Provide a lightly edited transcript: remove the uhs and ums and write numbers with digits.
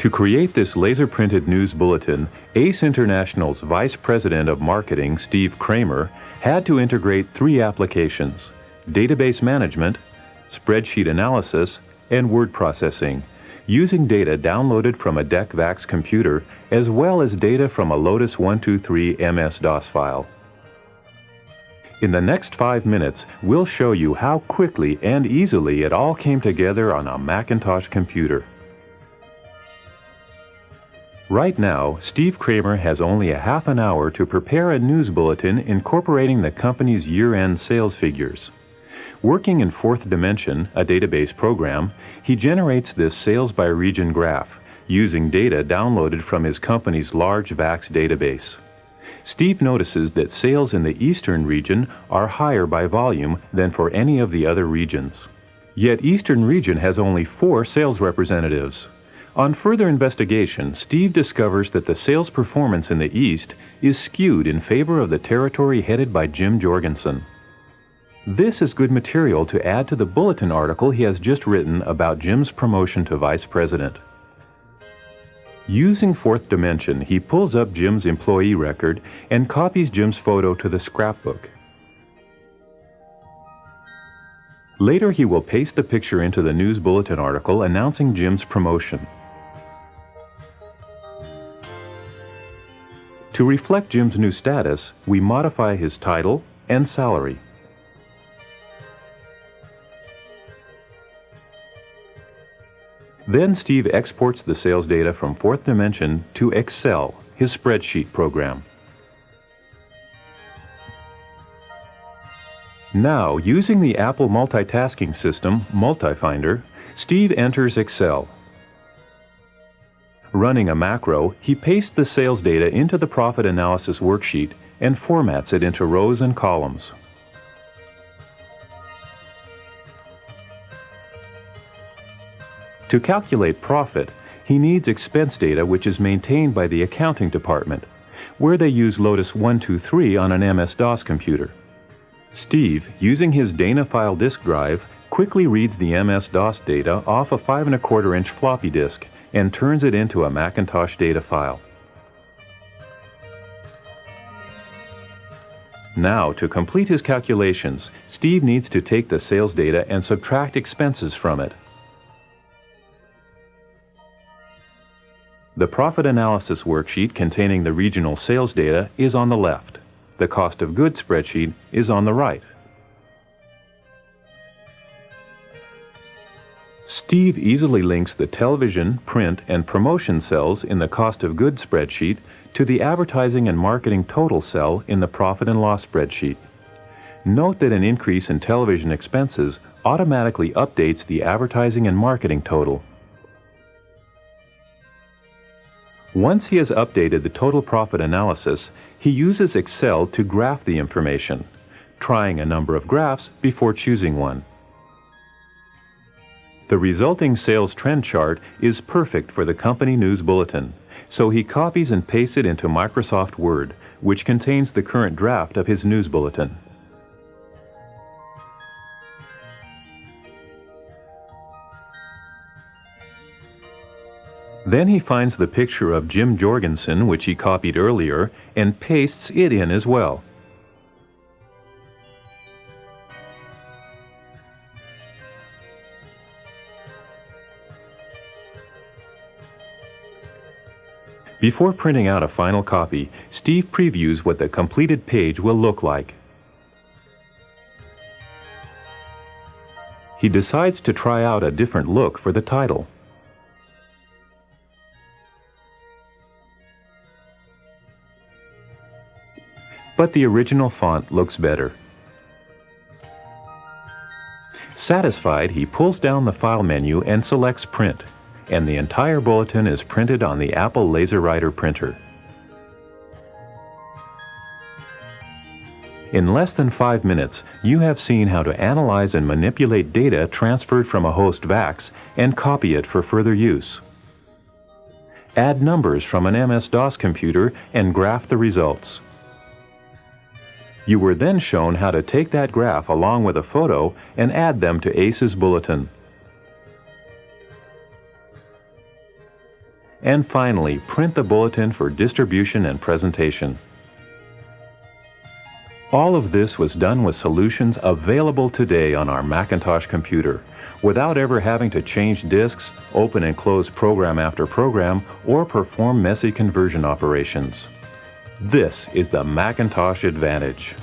To create this laser-printed news bulletin, ACE International's Vice President of Marketing, Steve Kramer, had to integrate 3 applications: database management, spreadsheet analysis, and word processing, using data downloaded from a DECVAX computer as well as data from a Lotus 123 MS-DOS file. In the next 5 minutes, we'll show you how quickly and easily it all came together on a Macintosh computer. Right now, Steve Kramer has only a half an hour to prepare a news bulletin incorporating the company's year-end sales figures. Working in Fourth Dimension, a database program, he generates this sales by region graph, using data downloaded from his company's large VAX database. Steve notices that sales in the Eastern region are higher by volume than for any of the other regions. Yet Eastern region has only 4 sales representatives. On further investigation, Steve discovers that the sales performance in the East is skewed in favor of the territory headed by Jim Jorgensen. This is good material to add to the bulletin article he has just written about Jim's promotion to Vice President. Using Fourth Dimension, he pulls up Jim's employee record and copies Jim's photo to the scrapbook. Later, he will paste the picture into the news bulletin article announcing Jim's promotion. To reflect Jim's new status, we modify his title and salary. Then Steve exports the sales data from Fourth Dimension to Excel, his spreadsheet program. Now, using the Apple multitasking system, MultiFinder, Steve enters Excel. Running a macro, he pastes the sales data into the profit analysis worksheet and formats it into rows and columns. To calculate profit, he needs expense data which is maintained by the accounting department, where they use Lotus 123 on an MS-DOS computer. Steve, using his Dana file disk drive, quickly reads the MS-DOS data off a 5¼ floppy disk and turns it into a Macintosh data file. Now, to complete his calculations, Steve needs to take the sales data and subtract expenses from it. The profit analysis worksheet containing the regional sales data is on the left. The cost of goods spreadsheet is on the right. Steve easily links the television, print, and promotion cells in the cost of goods spreadsheet to the advertising and marketing total cell in the profit and loss spreadsheet. Note that an increase in television expenses automatically updates the advertising and marketing total. Once he has updated the total profit analysis, he uses Excel to graph the information, trying a number of graphs before choosing one. The resulting sales trend chart is perfect for the company news bulletin, so he copies and pastes it into Microsoft Word, which contains the current draft of his news bulletin. Then he finds the picture of Jim Jorgensen, which he copied earlier, and pastes it in as well. Before printing out a final copy, Steve previews what the completed page will look like. He decides to try out a different look for the title. But the original font looks better. Satisfied, he pulls down the File menu and selects Print, and the entire bulletin is printed on the Apple LaserWriter printer. In less than 5 minutes, you have seen how to analyze and manipulate data transferred from a host VAX and copy it for further use. Add numbers from an MS-DOS computer and graph the results. You were then shown how to take that graph along with a photo and add them to ACE's bulletin. and finally, print the bulletin for distribution and presentation. All of this was done with solutions available today on our Macintosh computer, without ever having to change disks, open and close program after program, or perform messy conversion operations. This is the Macintosh advantage.